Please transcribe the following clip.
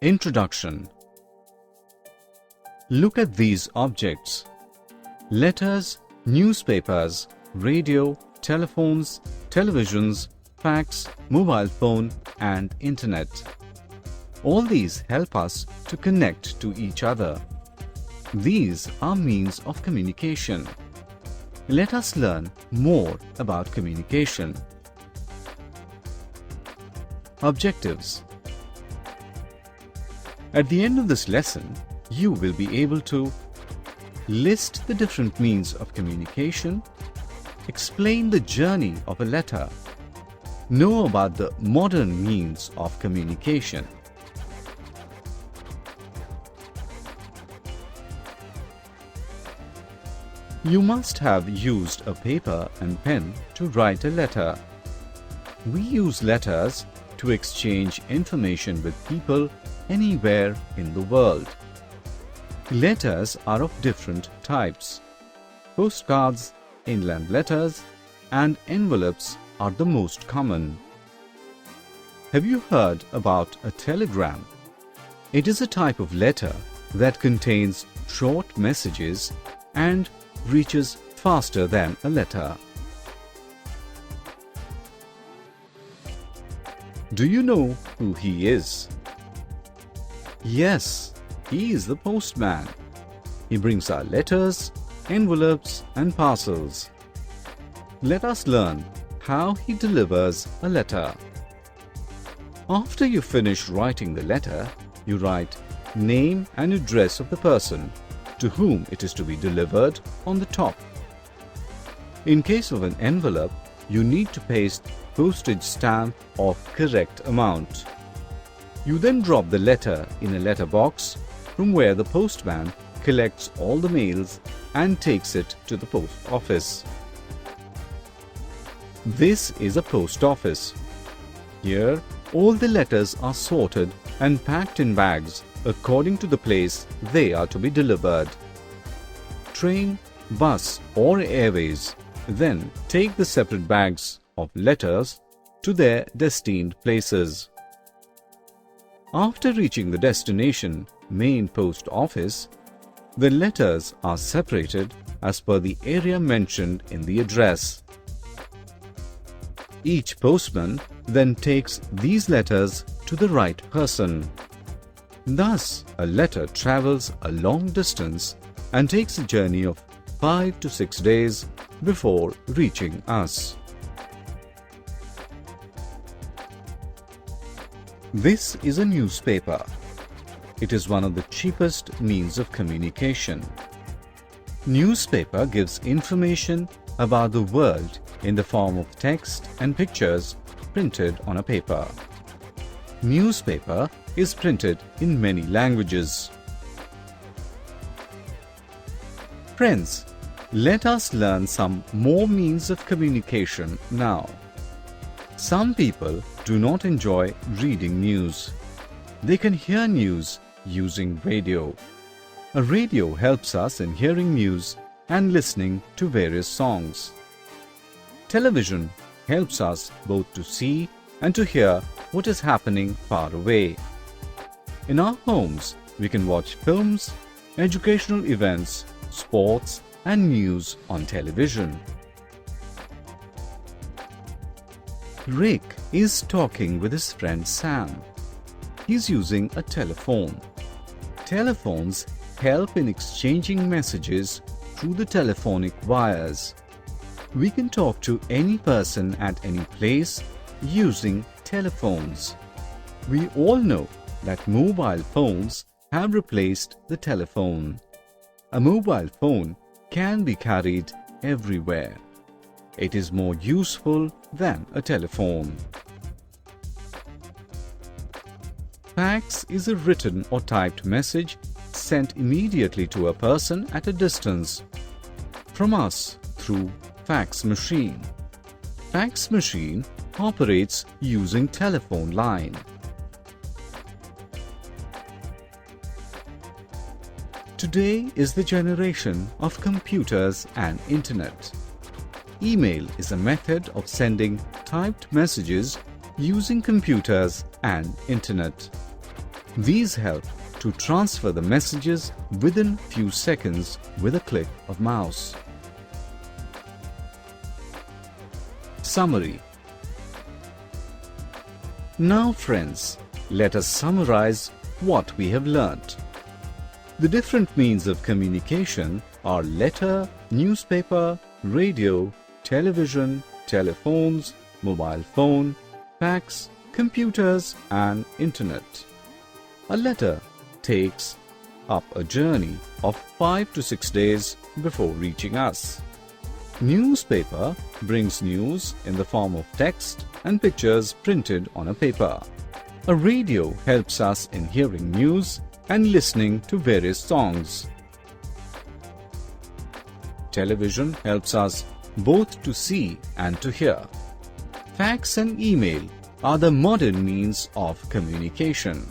Introduction. Look at these objects: letters, newspapers, radio, telephones, televisions, fax, mobile phone, and internet. All these help us to connect to each other. These are means of communication. Let us learn more about communication. Objectives. At the end of this lesson, you will be able to list the different means of communication, explain the journey of a letter, know about the modern means of communication. You must have used a paper and pen to write a letter. We use letters to exchange information with people anywhere in the world. Letters are of different types. Postcards, inland letters, and envelopes are the most common. Have you heard about a telegram? It is a type of letter that contains short messages and reaches faster than a letter. Do you know who he is? Yes, he is the postman. He brings our letters, envelopes, and parcels. Let us learn how he delivers a letter. After you finish writing the letter, you write name and address of the person to whom it is to be delivered on the top. In case of an envelope, you need to paste postage stamp of correct amount. You then drop the letter in a letter box from where the postman collects all the mails and takes it to the post office. This is a post office. Here, all the letters are sorted and packed in bags according to the place they are to be delivered. Train, bus, or airways then take the separate bags of letters to their destined places. After reaching the destination main post office, the letters are separated as per the area mentioned in the address. Each postman then takes these letters to the right person. Thus, a letter travels a long distance and takes a journey of 5 to 6 days before reaching us. This is a newspaper. It is one of the cheapest means of communication. Newspaper gives information about the world in the form of text and pictures printed on a paper. Newspaper is printed in many languages. Friends, let us learn some more means of communication now. Some people do not enjoy reading news. They can hear news using radio. A radio helps us in hearing news and listening to various songs. Television helps us both to see and to hear what is happening far away. In our homes, we can watch films, educational events, sports, and news on television. Rick is talking with his friend Sam. He's using a telephone. Telephones help in exchanging messages through the telephonic wires. We can talk to any person at any place using telephones. We all know that mobile phones have replaced the telephone. A mobile phone can be carried everywhere. It is more useful than a telephone. Fax is a written or typed message sent immediately to a person at a distance from us through fax machine. Fax machine operates using telephone line. Today is the generation of computers and internet. Email is a method of sending typed messages using computers and internet. These help to transfer the messages within few seconds with a click of mouse. Summary. Now friends, let us summarize what we have learnt. The different means of communication are letter, newspaper, radio, television, telephones, mobile phone, fax, computers and internet. A letter takes up a journey of 5 to 6 days before reaching us. Newspaper brings news in the form of text and pictures printed on a paper. A radio helps us in hearing news and listening to various songs. Television helps us both to see and to hear. Fax and email are the modern means of communication.